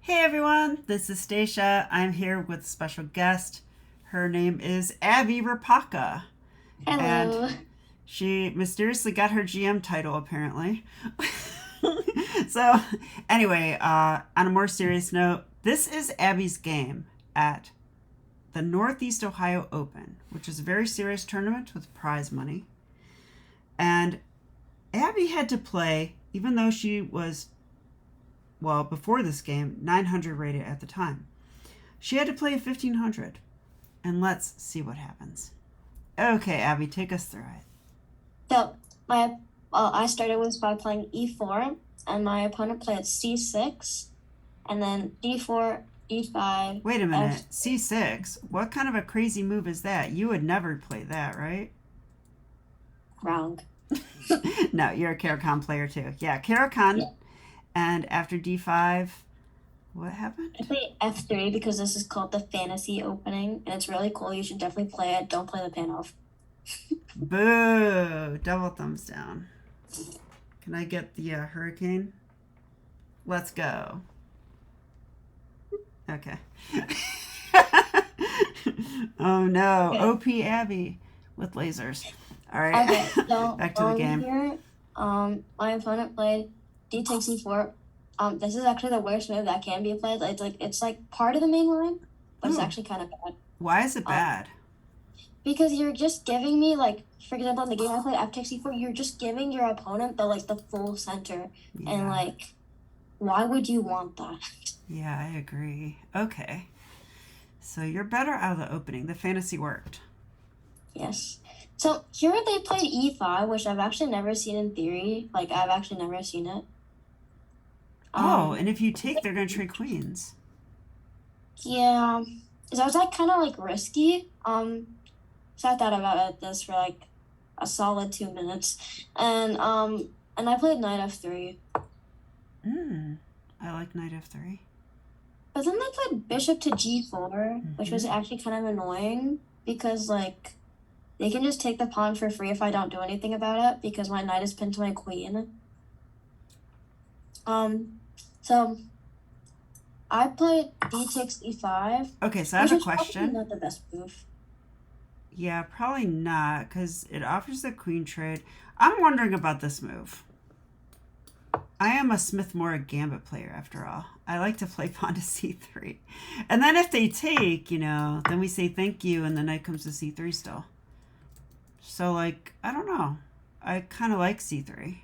Hey everyone, this is Stacia. I'm here with a special guest. Her name is Abby Rapaka, and Hello. she mysteriously got her GM title apparently. So, anyway, on a more serious note, this is Abby's game at the Northeast Ohio Open, which is a very serious tournament with prize money. And Abby had to play, even though she was, well, before this game, 900 rated at the time. She had to play 1500. And let's see what happens. Okay, Abby, take us through it. So I started with by playing e4, and my opponent played c6, and then d4, d5. Wait a minute. C6? What kind of a crazy move is that? You would never play that, right? Wrong. No, you're a Caricon player too. Yeah, Caricon. Yeah. And after d5, what happened? I play f3 because this is called the fantasy opening, and it's really cool. You should definitely play it. Don't play the Panov. Boo! Double thumbs down. Can I get the hurricane? Let's go. Okay. Oh no. Okay. OP Abby with lasers. All right. Okay, so Back to the game. here, my opponent played d takes e4. This is actually the worst move that can be played. It's like part of the main line, but it's Ooh. actually kind of bad. Why is it bad? Because you're just giving me, like, for example, in the game I played f takes e4, you're just giving your opponent the full center, and Yeah. like, why would you want that? Yeah, I agree. Okay. So you're better out of the opening. The fantasy worked. Yes. So here they played e5, which I've actually never seen in theory. Like, I've actually never seen it. Oh, Um, and if you take, they're going to trade queens. yeah. So it's like kind of like risky. So I thought about this for like a solid 2 minutes, and I played knight f3. I like knight f3. But then they played bishop to g4, which was Mhm. actually kind of annoying because, like, they can just take the pawn for free if I don't do anything about it because my knight is pinned to my queen. So I played d takes e5, Okay, so I which have a is probably question. not the best move. Yeah, probably not, because it offers the queen trade. I'm wondering about this move. I am a Smith-Morra Gambit player, after all. I like to play pawn to c3. And then if they take, then we say thank you, and the knight comes to c3 still. So, like, I don't know. I kind of like c3.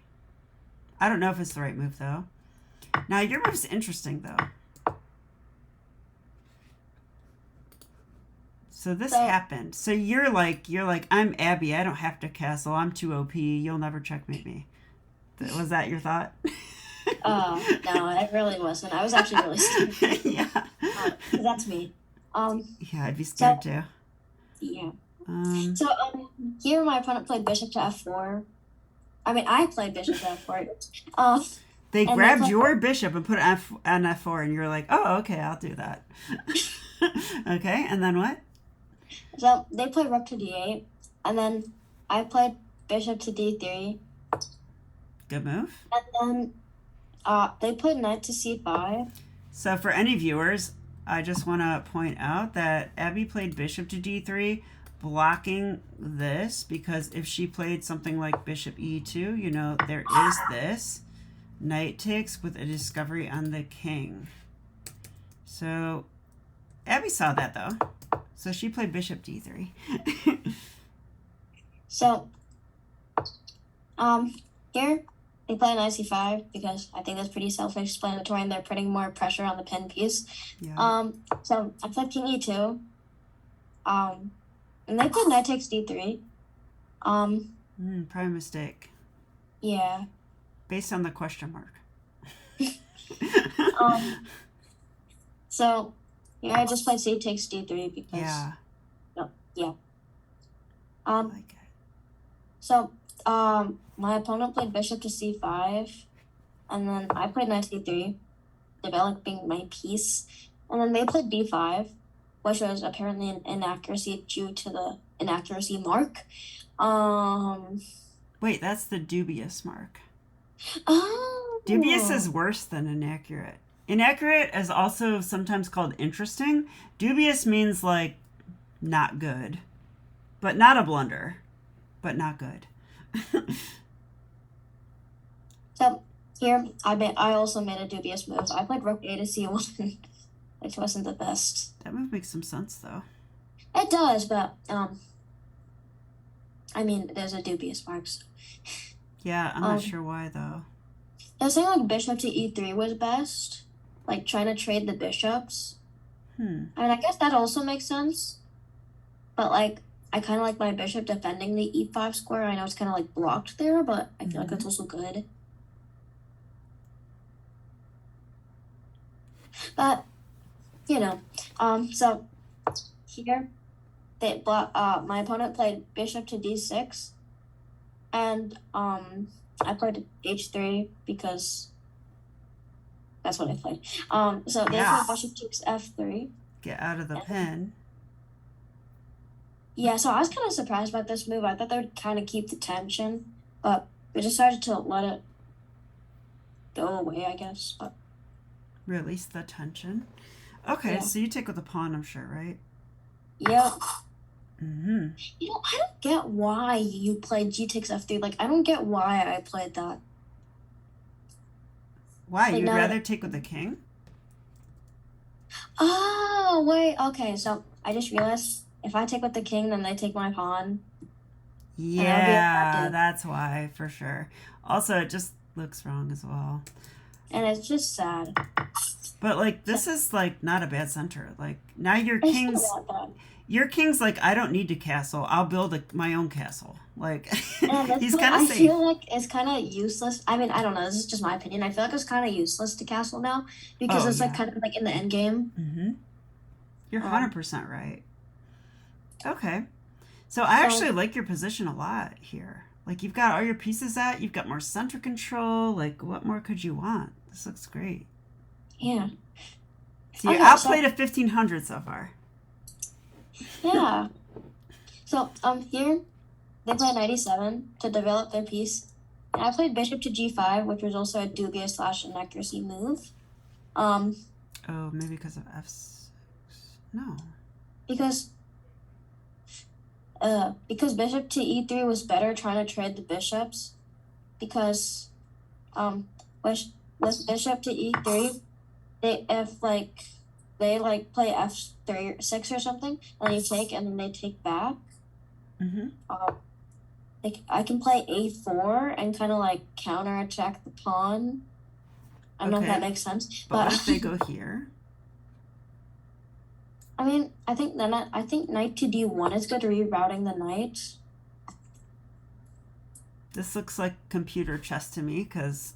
I don't know if it's the right move, though. Now, your move's interesting, though. So this happened. So you're like, I'm Abby. I don't have to castle. I'm too OP. You'll never checkmate me. Was that your thought? No, it really wasn't. I was actually really scared. Yeah. 'Cause that's me. Yeah, I'd be scared too. Yeah. Um, So, here my opponent played bishop to f4. I mean, I played bishop to f4. they And grabbed played, your bishop and put it on f4, and you're like, oh, okay, I'll do that. Okay, and then what? so they played rook to d8, and then I played bishop to d3, Good move. and then they played knight to c5. So for any viewers, I just want to point out that Abby played bishop to d3, blocking this, because if she played something like bishop e2, there is this. Knight takes with a discovery on the king. So Abby saw that, though. So she played bishop d3. So, here they play knight c5 because I think that's pretty self-explanatory, and they're putting more pressure on the pin piece. Yeah. So I played king e2. And they played knight takes d3. Probably a mistake. Yeah. Based on the question mark. So yeah, I just played c takes d3 because Yeah. yeah. I like it. So my opponent played bishop to c5, and then I played knight to d3, developing my piece, and then they played d5, which was apparently an inaccuracy due to the inaccuracy mark. Wait, that's the dubious mark. Oh. Dubious is worse than inaccurate. Inaccurate is also sometimes called interesting. Dubious means like not good, but not a blunder, but not good. So here, I also made a dubious move. I played rook a to c1, which wasn't the best. That move makes some sense though. It does, but I mean, there's a dubious mark. So. Yeah, I'm not sure why though. I was saying like bishop to e3 was best, like trying to trade the bishops. I mean, I guess that also makes sense, but like I kind of like my bishop defending the e5 square. I know it's kind of like blocked there, but I feel like that's also good. But you know, so here my opponent played bishop to d6, and I played h3 because that's what I played. So they played bishop takes f3. Get out of the pin. Yeah, so I was kind of surprised about this move. I thought they would kind of keep the tension, but they decided to let it go away, I guess. But release the tension. Okay, so you take with the pawn, I'm sure, right? Yep. You know, I don't get why you played g takes f3. Like, I don't get why I played that. Why? Like, you'd rather take with the king? Oh, wait. Okay, so I just realized if I take with the king, then they take my pawn. Yeah, that's why, for sure. Also, it just looks wrong as well. And it's just sad. But, like, this is, like, not a bad center. Like, now your king's... Your king's like, I don't need to castle. I'll build my own castle. Like, he's kind of safe. I feel like it's kind of useless. I mean, I don't know. This is just my opinion. I feel like it's kind of useless to castle now because it's like kind of like in the end game. You're 100% right. Okay. So I actually like your position a lot here. Like, you've got all your pieces out. You've got more center control. Like, what more could you want? This looks great. Yeah. So you outplayed a 1500 so far. Yeah. So here they played 97 to develop their piece. And I played bishop to g5, which was also a dubious / inaccuracy move. Oh, maybe because of f6. No. Because bishop to e3 was better trying to trade the bishops. Because with bishop to e3, they play f3 or 6 or something, and then you take, and then they take back. I can play a4 and kind of like counterattack the pawn. I don't know if that makes sense. But what if they go here? I mean, I think knight to d1 is good, rerouting the knight. This looks like computer chess to me because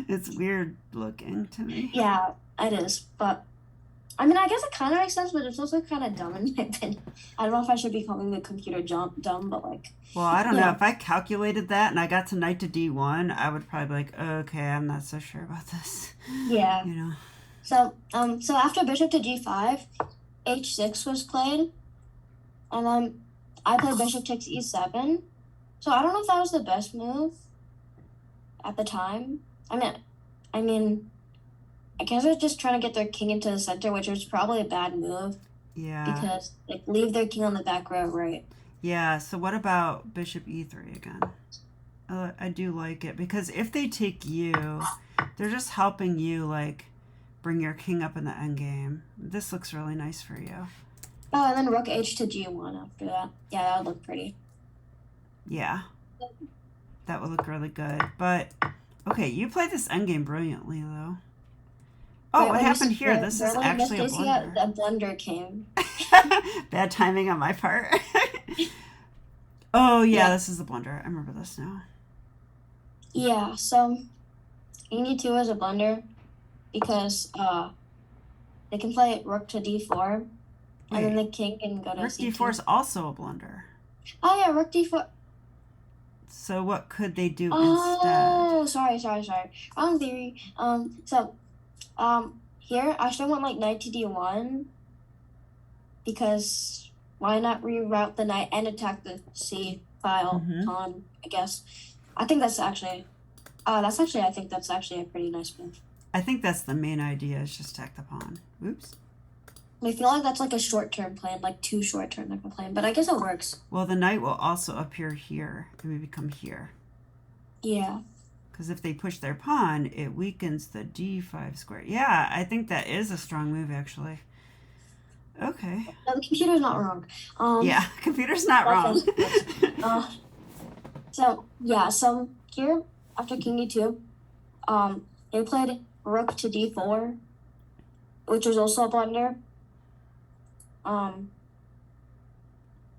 it's weird looking to me. Yeah, it is. But, I mean, I guess it kind of makes sense, but it's also kind of dumb in my opinion. I don't know if I should be calling the computer dumb, but like... Well, I don't know. If I calculated that and I got to knight to d1, I would probably be like, okay, I'm not so sure about this. Yeah. You know? So after bishop to g5, h6 was played. And then I played bishop takes e7. So I don't know if that was the best move at the time. I mean, I guess they're just trying to get their king into the center, which was probably a bad move. Yeah. Because like leave their king on the back row, right? Yeah. So what about bishop e3 again? I do like it because if they take you, they're just helping you like bring your king up in the endgame. This looks really nice for you. Oh, and then rook h to g1 after that. Yeah, that would look pretty. Yeah. That would look really good. But, okay, you played this endgame brilliantly, though. Oh, what happened here? This is actually a blunder. A blunder came. Bad timing on my part. Oh, yeah, this is the blunder. I remember this now. Yeah, so e2 is a blunder because they can play rook to d4, and then the king can go to rook c2. d4 is also a blunder. Oh, yeah, rook d4. So what could they do instead? Oh, sorry. Wrong theory. Here I still want like knight to d1 because why not reroute the knight and attack the c file pawn? I guess. I think that's actually. I think that's actually a pretty nice move. I think that's the main idea, is just attack the pawn. Oops. I feel like that's like a short-term plan, like too short-term like a plan, but I guess it works. Well, the knight will also appear here, and we become here. Yeah. Because if they push their pawn, it weakens the d5 square. Yeah, I think that is a strong move, actually. Okay. No, the computer's not wrong. Yeah, computer's not wrong. So here, after king d2, they played rook to d4, which was also a blunder.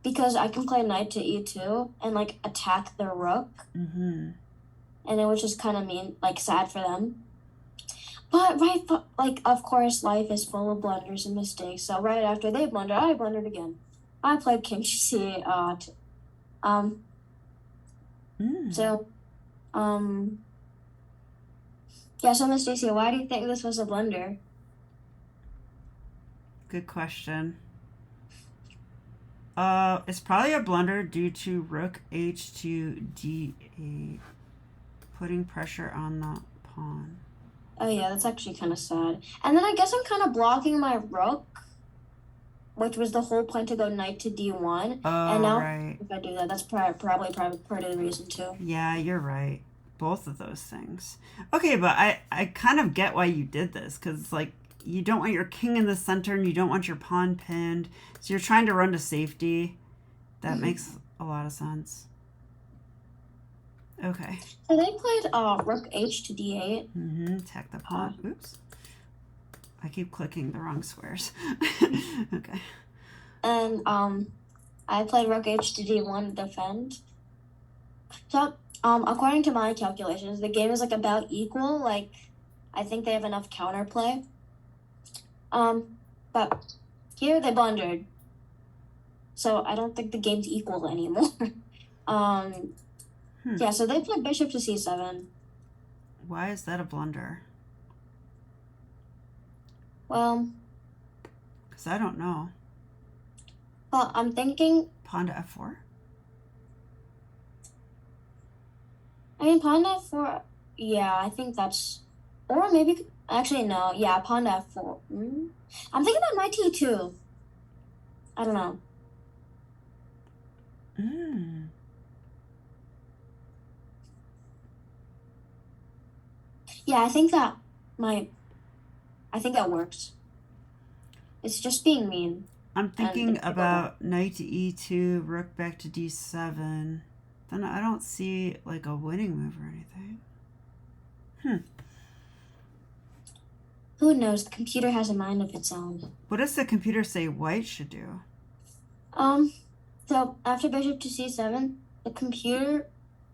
Because I can play knight to e2 and, like, attack the rook. Mm-hmm. And it was just kind of mean, like, sad for them. But like, of course, life is full of blunders and mistakes. So right after they blundered, I blundered again. I played king c. So Miss Stacia, why do you think this was a blunder? Good question. It's probably a blunder due to rook h2 d8, putting pressure on the pawn. Oh yeah, that's actually kind of sad. And then I guess I'm kind of blocking my rook, which was the whole point to go knight to d1. Oh, and now, right. if I do that, that's probably part of the reason too. Yeah, you're right. Both of those things. Okay, but I kind of get why you did this, because, like, you don't want your king in the center and you don't want your pawn pinned. So you're trying to run to safety. That makes a lot of sense. Okay. So they played rook h to d8. Attack the pawn. Oops. I keep clicking the wrong squares. Okay. And I played rook h to d1 to defend. So according to my calculations, the game is like about equal. Like, I think they have enough counterplay. But here they blundered. So I don't think the game's equal anymore. Yeah, so they played bishop to c7. Why is that a blunder? Well, because I don't know. Well, I'm thinking pawn to f4. I mean, pawn to f4. Yeah, I think that's, or maybe actually no. Yeah, pawn to f4. I'm thinking about knight to e2. I don't know. Yeah, I think that works. It's just being mean. I'm thinking about knight to e2, rook back to d7. Then I don't see, like, a winning move or anything. Who knows? The computer has a mind of its own. What does the computer say white should do? So after bishop to c7, the computer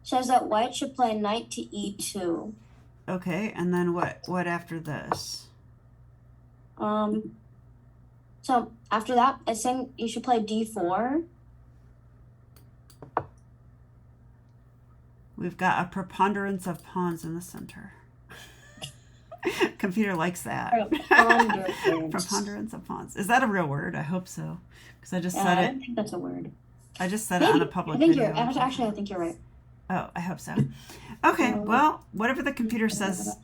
says that white should play knight to e2. Okay, and then what after this? So after that, it's saying you should play d4. We've got a preponderance of pawns in the center. Computer likes that. Preponderance of pawns. Is that a real word? I hope so. Because I just said it. I don't think that's a word. I just said it on a public video. Actually, I think you're right. Oh, I hope so. Okay, well, whatever the computer says,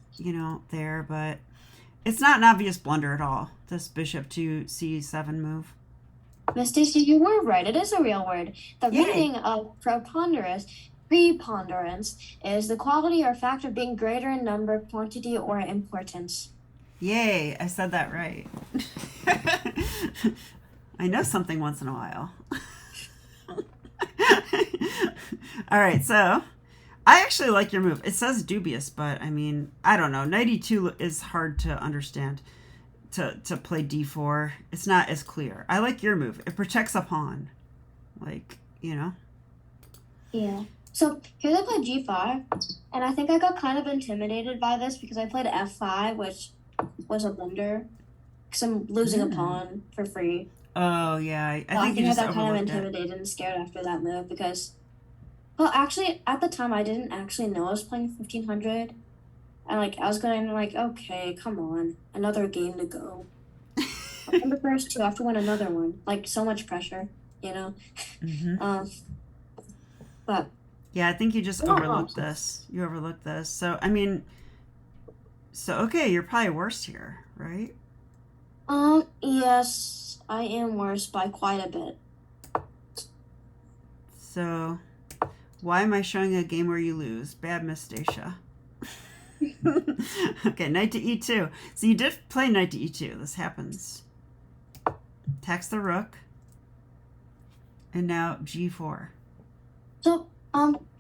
there, but it's not an obvious blunder at all, this bishop to c7 move. Miss Stacia, you were right. It is a real word. The meaning of preponderance is the quality or fact of being greater in number, quantity, or importance. Yay, I said that right. I know something once in a while. All right, so I actually like your move. It says dubious, but I mean, I don't know. Knight e2 is hard to understand. To play d4, it's not as clear. I like your move. It protects a pawn, Yeah. So here they played g5, and I think I got kind of intimidated by this because I played f5, which was a blunder because I'm losing a pawn for free. Oh yeah, I think you just I got kind of overlooked intimidated and scared after that move because, well, actually at the time I didn't actually know I was playing 1500, and I was going okay, come on, another game to go. I'm the first two, I have to win another one. So much pressure, But yeah, I think you just overlooked this. You overlooked this. So I mean, So, okay, you're probably worse here, right? Yes, I am worse by quite a bit. So, why am I showing a game where you lose? Bad miss, Stacia. Okay, knight to e2. So you did play knight to e2. This happens. Attacks the rook. And now g4. So,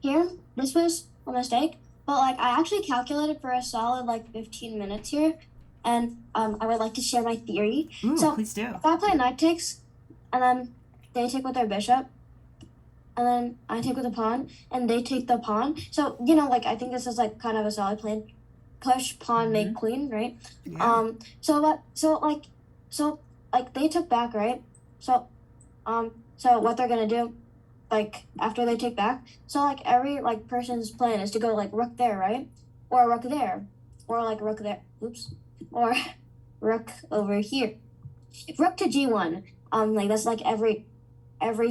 here, this was a mistake, but like I actually calculated for a solid like 15 minutes here, and I would like to share my theory. Ooh, so please do. if I play knight takes, and then they take with their bishop, and then I take with the pawn, and they take the pawn. So like I think this is like kind of a solid plan. Push pawn, make queen, right? Yeah. So they took back, right? So what they're gonna do, like after they take back, so like every like person's plan is to go like rook there, right? Or rook there, or like rook there. Oops, or rook over here. Rook to g1. Like that's like every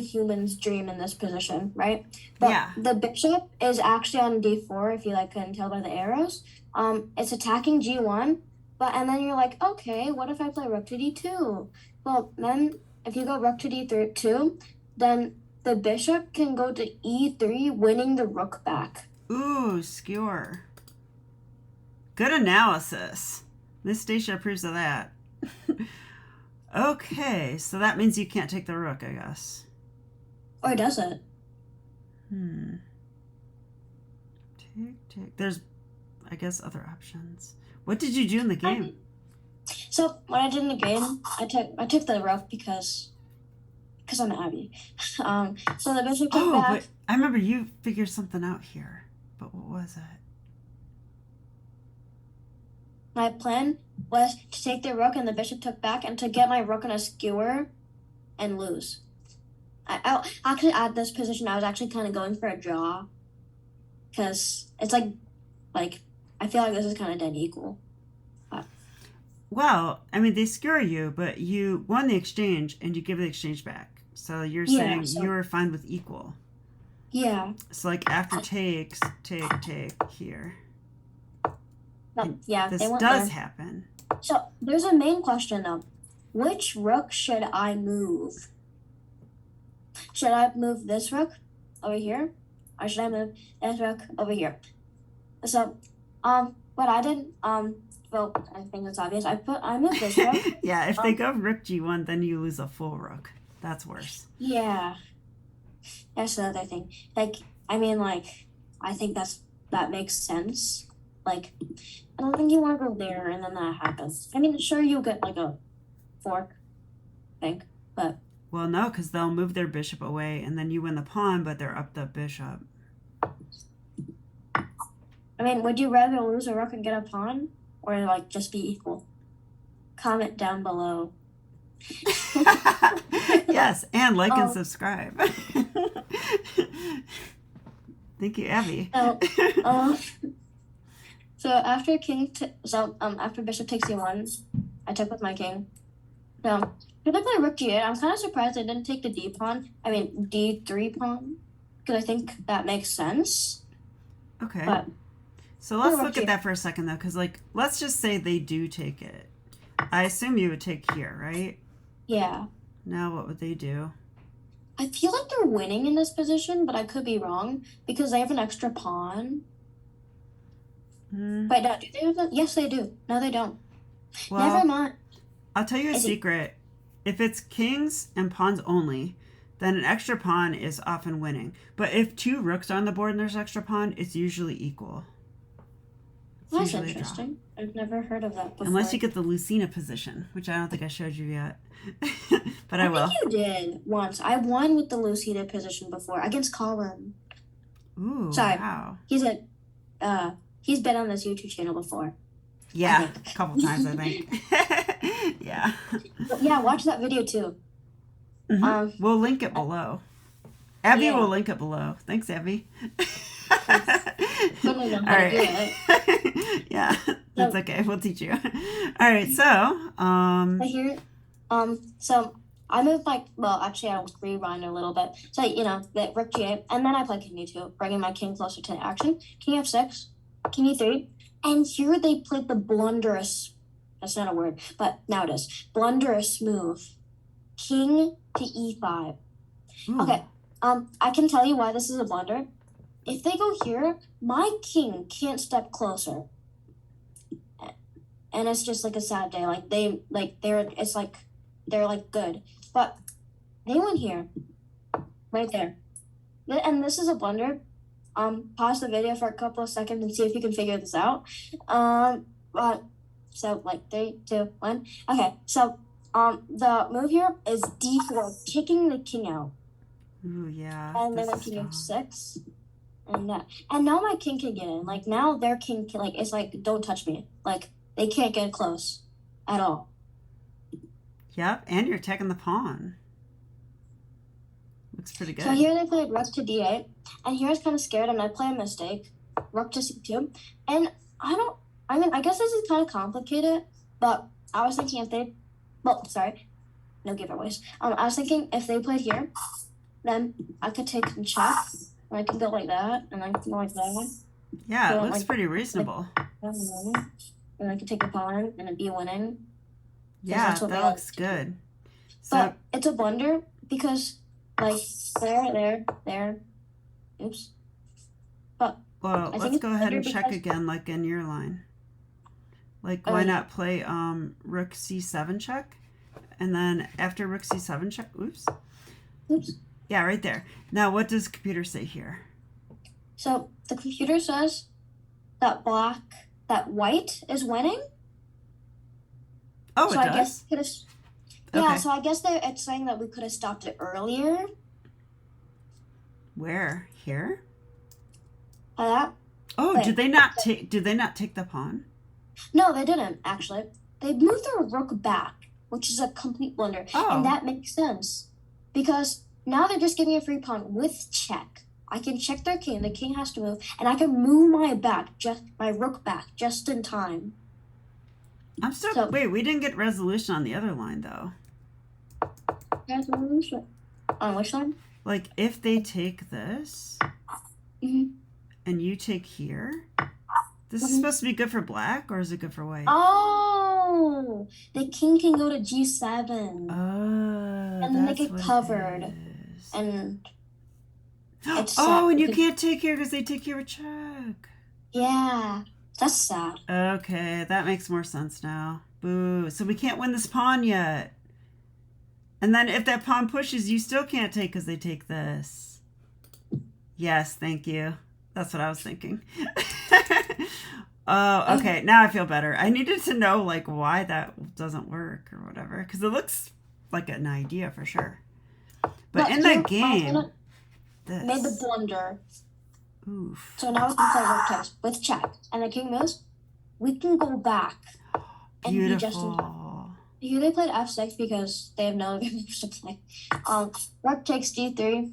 human's dream in this position, right? But Yeah. the bishop is actually on d4. If you like couldn't tell by the arrows, it's attacking g1. And then you're like, okay, what if I play rook to d2? Well, then if you go rook to d2, then the bishop can go to e3, winning the rook back. Ooh, skewer. Good analysis. Miss Stacia approves of that. Okay, so that means you can't take the rook, I guess. Or does it? Take. There's, I guess, other options. What did you do in the game? So what I did in the game, I took the rook because I'm Abby. So the bishop took back. But I remember you figured something out here. But what was it? My plan was to take the rook and the bishop took back and to get my rook on a skewer and lose. I actually, at this position, I was actually kind of going for a draw because it's like I feel like this is kind of dead equal. Well, I mean, they skewer you, but you won the exchange and you give the exchange back. So you're saying you're fine with equal. Yeah. So like after takes, take here. Yeah, this does happen. So there's a main question though. Which rook should I move? Should I move this rook over here? Or should I move this rook over here? So, what I did, well, I think it's obvious. I moved this rook. Yeah, if they go rook g1, then you lose a full rook. That's worse. Yeah. That's the other thing. I think that makes sense. I don't think you want to go there and then that happens. I mean, sure, you get like a fork, I think, but... Well, no, because they'll move their bishop away and then you win the pawn, but they're up the bishop. I mean, would you rather lose a rook and get a pawn? Or, just be equal? Comment down below. Yes, and like and subscribe. Thank you, Abby. So after after bishop takes e1, I took with my king. So if I play rook g8, I'm kind of surprised I didn't take the d3 pawn, because I think that makes sense. Okay. But so let's look at that for a second, though, because let's just say they do take it. I assume you would take here, right? Yeah. Now what would they do? I feel like they're winning in this position, but I could be wrong because they have an extra pawn. Wait, no, do they have that? Yes, they do. No, they don't. Well, never mind. I'll tell you a secret. If it's kings and pawns only, then an extra pawn is often winning. But if two rooks are on the board and there's an extra pawn, it's usually equal. That's interesting. I've never heard of that before. Unless you get the Lucina position, which I don't think I showed you yet. But I will. I think you did once. I won with the Lucina position before against Colin. Ooh, sorry. Wow. He's been on this YouTube channel before. Yeah, a couple times, I think. Yeah. Yeah, watch that video too. Mm-hmm. We'll link it below. Abby will link it below. Thanks, Abby. Totally know how to do it. Yeah, that's okay. We'll teach you. All right, so here, so I moved actually I was rewind a little bit. So the rook g8, and then I play king e2, bringing my king closer to action. King f6, king e3. And here they played the blunderous, that's not a word, but now it is. Blunderous move. King to e5. Ooh. Okay, I can tell you why this is a blunder. If they go here, my king can't step closer. And it's just like a sad day. They're like good. But they went here. Right there. And this is a blunder. Pause the video for a couple of seconds and see if you can figure this out. So like 3, 2, 1. Okay, so the move here is d4, kicking the king out. Ooh, yeah. And then king h6. And now my king can get in. Like now their king can, like, it's like, don't touch me. Like they can't get close at all. Yep, and you're attacking the pawn. Looks pretty good. So here they played rook to d8, and here I was kind of scared, and I play a mistake, rook to c2, and I guess this is kind of complicated, but I was thinking if they, no giveaways. I was thinking if they played here, then I could take and check, and I can go like that, and I can go like that. Yeah, it looks pretty reasonable. And I could take a pawn and be winning. Yeah, that looks good. So, but it's a blunder because, like, there. Oops. But well, let's go ahead and check again, like in your line. Like, why not play rook c7 check, and then after rook c7 check, oops. Yeah, right there. Now, what does computer say here? So the computer says that white is winning. Oh, so it I does? Guess yeah, so I guess it's saying that we could have stopped it earlier. Where? Here? That. Oh, did they not take the pawn? No, they didn't, actually. They moved their rook back, which is a complete blunder. Oh. And that makes sense. Because now they're just giving a free pawn with check. I can check their king, the king has to move, and I can move my rook back just in time. I'm still wait, we didn't get resolution on the other line though. Resolution? On which line? Like if they take this and you take here, this is supposed to be good for black, or is it good for white? Oh, the king can go to g7. Oh, and then they get covered. And it's sad. And you can't take here because they take here with check. Yeah, that's sad. Okay, that makes more sense now. Boo. So we can't win this pawn yet. And then if that pawn pushes, you still can't take because they take this. Yes, thank you. That's what I was thinking. Oh, okay. Now I feel better. I needed to know like why that doesn't work or whatever, because it looks like an idea for sure. But in the game, this made the blunder. Oof. So now we can play rook takes with check, and the king moves. We can go back. And Beautiful. Here they played f6 because they have no moves to play. Rook takes d3,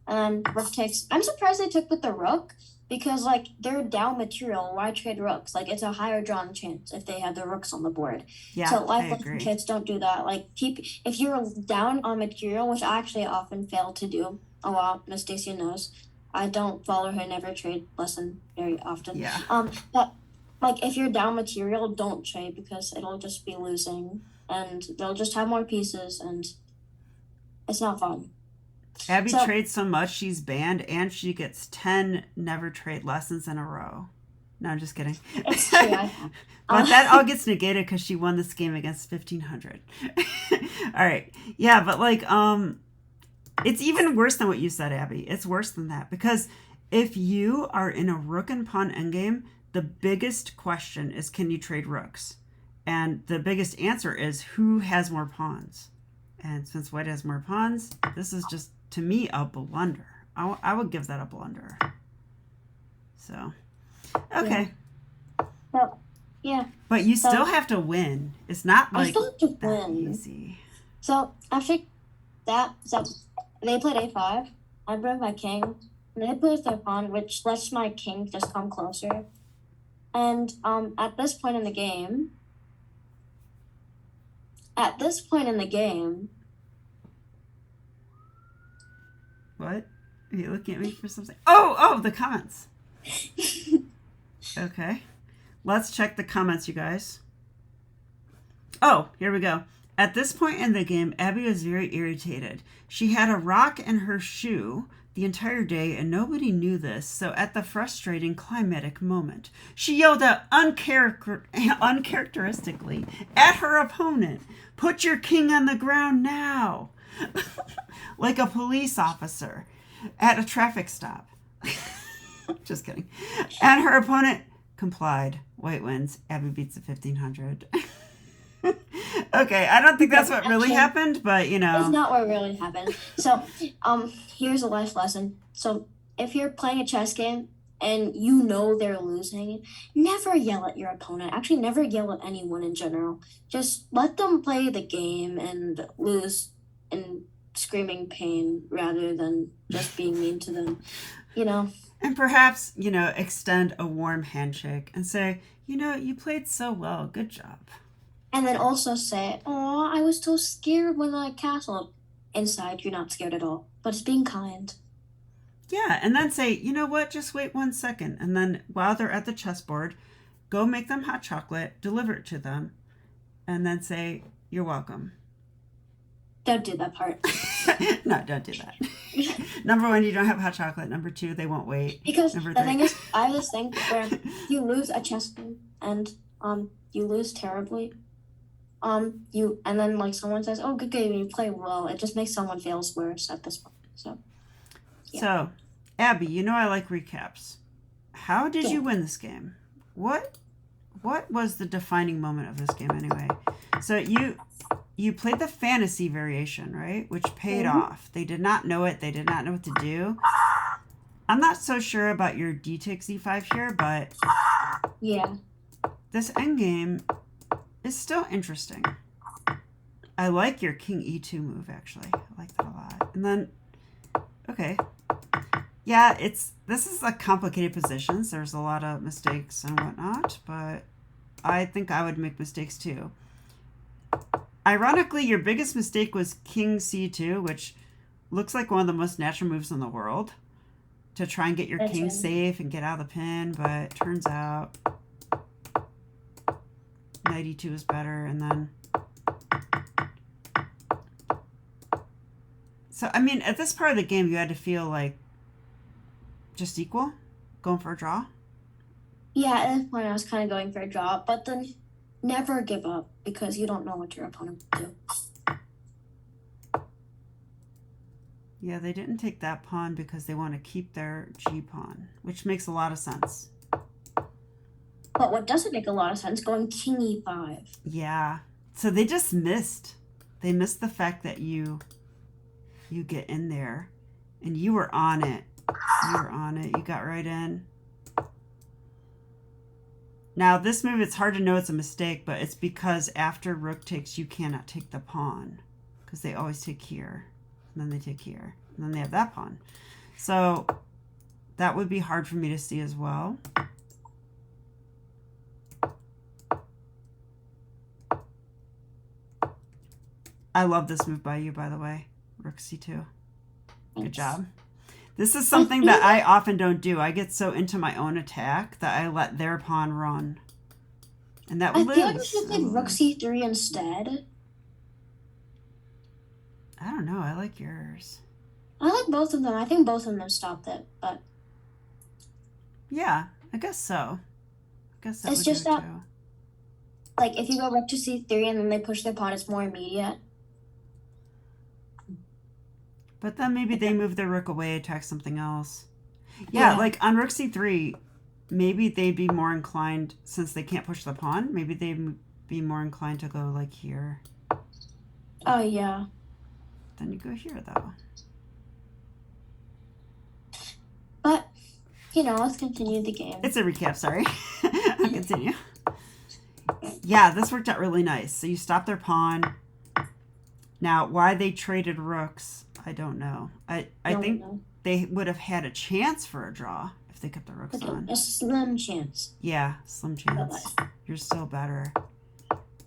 and rook takes. I'm surprised they took with the rook because like they're down material. Why trade rooks? Like it's a higher drawn chance if they have the rooks on the board. Yeah, so lifeless kids don't do that. Like if you're down on material, which I actually often fail to do a lot. Miss Stacia knows. I don't follow her never trade lesson very often. Yeah. But like if you're down material, don't trade because it'll just be losing and they'll just have more pieces and it's not fun. Abby trades so much she's banned and she gets 10 never trade lessons in a row. No, I'm just kidding. It's true. But that all gets negated because she won this game against 1500. All right. Yeah, but like it's even worse than what you said, Abby. It's worse than that because if you are in a rook and pawn endgame, the biggest question is can you trade rooks? And the biggest answer is who has more pawns? And since white has more pawns, this is just, to me, a blunder. I would give that a blunder. So, okay. Yeah. Well, yeah. But you still have to win. It's not like that easy. So, after that, they played a5. I bring my king. And they played their pawn, which lets my king just come closer. And at this point in the game, what? Are you looking at me for something? Oh, the comments. Okay. Let's check the comments, you guys. Oh, here we go. At this point in the game, Abby was very irritated. She had a rock in her shoe the entire day, and nobody knew this. So at the frustrating climatic moment, she yelled out uncharacteristically at her opponent, "Put your king on the ground now!" Like a police officer at a traffic stop. Just kidding. And her opponent complied. White wins. Abby beats the 1500. Okay, I don't think that's what really happened, but you know. It's not what really happened. So, here's a life lesson. So, if you're playing a chess game and you know they're losing, never yell at your opponent. Actually, never yell at anyone in general. Just let them play the game and lose in screaming pain rather than just being mean to them, you know. And perhaps, you know, extend a warm handshake and say, you know, you played so well. Good job. And then also say, "Oh, I was so scared when I castled." Inside, you're not scared at all, but it's being kind. Yeah, and then say, you know what, just wait 1 second. And then while they're at the chessboard, go make them hot chocolate, deliver it to them, and then say, you're welcome. Don't do that part. No, don't do that. Number 1, you don't have hot chocolate. Number 2, they won't wait. Because Number the 3. thing is, I have this thing where you lose a chess game and you lose terribly. And then like someone says, "Oh, good game, you play well." It just makes someone feels worse at this point. So, yeah. So, Abby, you know I like recaps. How did you win this game? What was the defining moment of this game anyway? So you played the fantasy variation, right? Which paid off. They did not know it. They did not know what to do. I'm not so sure about your d takes e5 here, but yeah, this endgame is still interesting. I like your king e2 move, actually. I like that a lot. And then, okay. Yeah, this is a complicated position. So there's a lot of mistakes and whatnot, but I think I would make mistakes too. Ironically, your biggest mistake was king c2, which looks like one of the most natural moves in the world to try and get your king safe and get out of the pin, but it turns out knight e2 is better. And then, so I mean, at this part of the game, you had to feel like just equal, going for a draw. Yeah, at this point I was kind of going for a draw, but then never give up because you don't know what your opponent will do. Yeah, they didn't take that pawn because they want to keep their g pawn, which makes a lot of sense. But what doesn't make a lot of sense, going king e5. Yeah, so they just missed. They missed the fact that you get in there, and you were on it. You were on it. You got right in. Now, this move, it's hard to know it's a mistake, but it's because after rook takes, you cannot take the pawn. Because they always take here. And then they take here. And then they have that pawn. So that would be hard for me to see as well. I love this move by you, by the way. Rook c2. Good job. This is something that I often don't do. I get so into my own attack that I let their pawn run. And that would lose. I feel like you should play rook c3 instead. I don't know. I like yours. I like both of them. I think both of them stopped it, but... Yeah, I guess so. I guess that it's would just do it that, too. like, if you go rook to c3 and then they push their pawn, it's more immediate. But then maybe they move their rook away, attack something else. Yeah, like on rook c3, maybe they'd be more inclined, since they can't push the pawn, maybe they'd be more inclined to go like here. Oh, yeah. Then you go here, though. But, you know, let's continue the game. It's a recap, sorry. I'll continue. Yeah, this worked out really nice. So you stopped their pawn. Now, why they traded rooks, I don't know. I think they would have had a chance for a draw if they kept the rooks on. A slim chance. Yeah, slim chance. You're still better.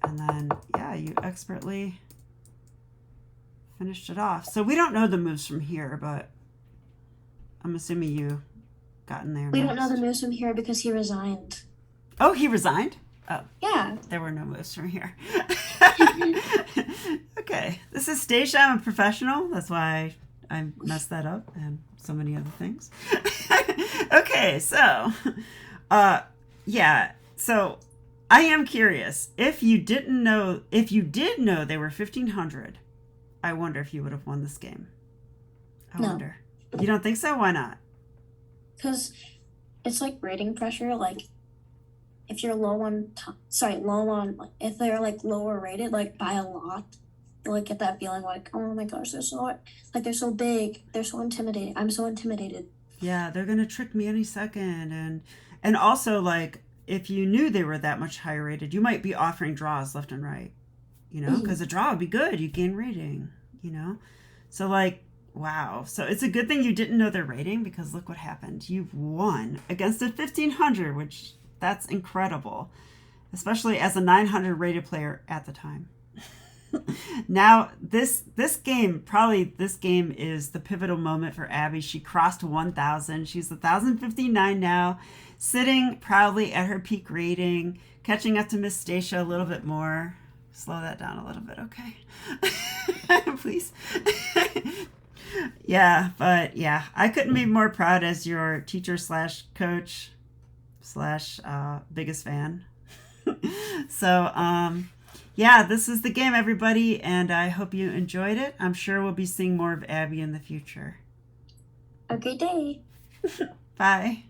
And then, yeah, you expertly finished it off. So we don't know the moves from here, but I'm assuming you got in there We next. don't know the moves from here because he resigned. Oh, he resigned? Oh, Yeah. there were no moves from here. Okay, this is Stacia. I'm a professional. That's why I messed that up and so many other things. Okay, so, yeah. So, I am curious. If you did know they were 1,500, I wonder if you would have won this game. I No. wonder. You don't think so? Why not? Because it's like rating pressure. Like, if you're if they're like lower rated, like by a lot, you like get that feeling like, oh my gosh, they're so big, they're so intimidating. I'm so intimidated. Yeah, they're gonna trick me any second, and also like if you knew they were that much higher rated, you might be offering draws left and right, because a draw would be good. You gain rating. So like, wow. So it's a good thing you didn't know their rating because look what happened. You've won against a 1,500, which that's incredible, especially as a 900 rated player at the time. Now, this game is the pivotal moment for Abby. She crossed 1,000. She's 1,059 now, sitting proudly at her peak rating, catching up to Miss Stacia a little bit more. Slow that down a little bit, okay? Please. Yeah, but yeah, I couldn't be more proud as your teacher slash coach slash biggest fan. So, yeah, this is the game, everybody, and I hope you enjoyed it. I'm sure we'll be seeing more of Abby in the future. A great day. Bye.